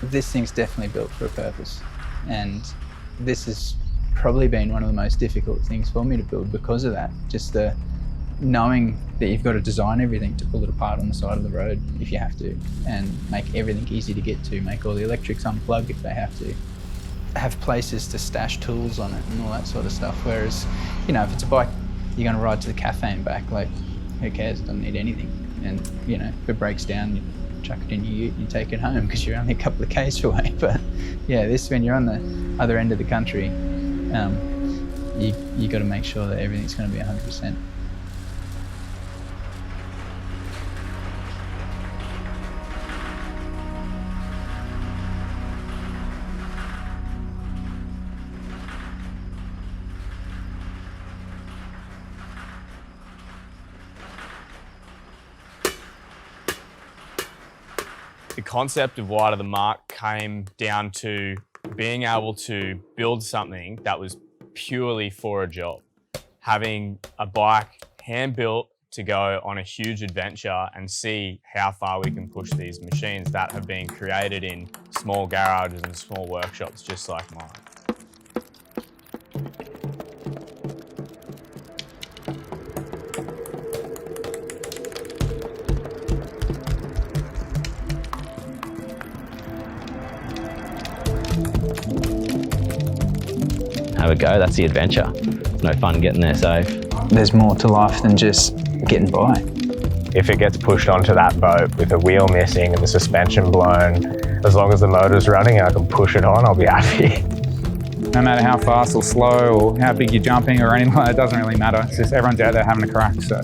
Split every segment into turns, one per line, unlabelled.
this thing's definitely built for a purpose, and this has probably been one of the most difficult things for me to build because of that. Just the knowing that you've got to design everything to pull it apart on the side of the road if you have to, and make everything easy to get to, make all the electrics unplug if they have to, have places to stash tools on it and all that sort of stuff. Whereas, you know, if it's a bike you're going to ride to the cafe and back, like, who cares? It doesn't need anything. And, you know, if it breaks down, you chuck it in your ute and you take it home because you're only a couple of k's away. But yeah, this, when you're on the other end of the country, you got to make sure that everything's going to be 100%.
The concept of Wide of the Mark came down to being able to build something that was purely for a job. Having a bike hand-built to go on a huge adventure and see how far we can push these machines that have been created in small garages and small workshops just like mine.
Have a go, that's the adventure. No fun getting there safe.
There's more to life than just getting by.
If it gets pushed onto that boat with a wheel missing and the suspension blown, as long as the motor's running and I can push it on, I'll be happy.
No matter how fast or slow or how big you're jumping or anything like that, it doesn't really matter. It's just everyone's out there having a crack, so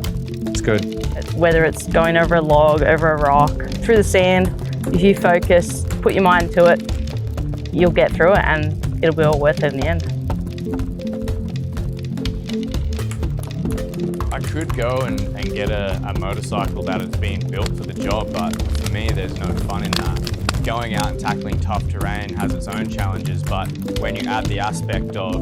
it's good.
Whether it's going over a log, over a rock, through the sand, if you focus, put your mind to it, you'll get through it and it'll be all worth it in the end.
I could go and get a motorcycle that has been built for the job, but for me there's no fun in that. Going out and tackling tough terrain has its own challenges, but when you add the aspect of,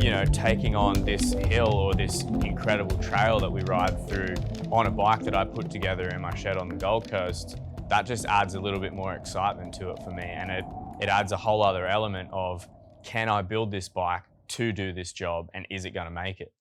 you know, taking on this hill or this incredible trail that we ride through on a bike that I put together in my shed on the Gold Coast, that just adds a little bit more excitement to it for me, and it adds a whole other element of, can I build this bike to do this job and is it going to make it?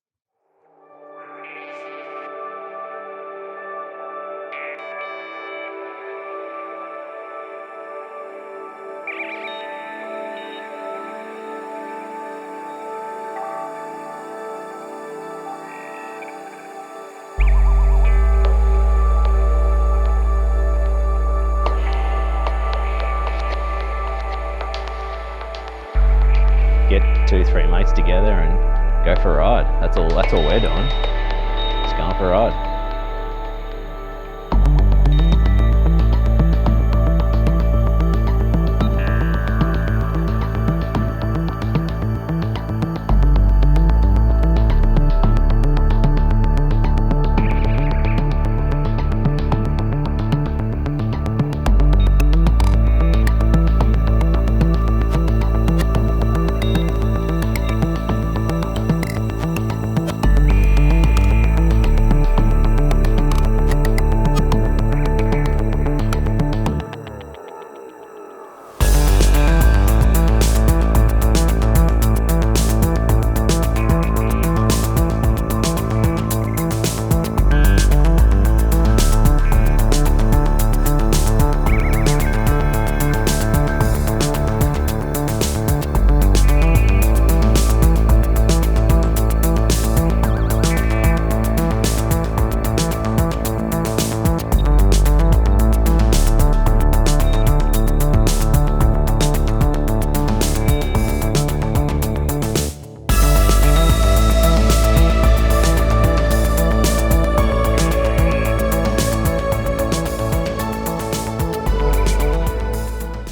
Get 2-3 mates together and go for a ride. That's all we're doing. Just going for a ride.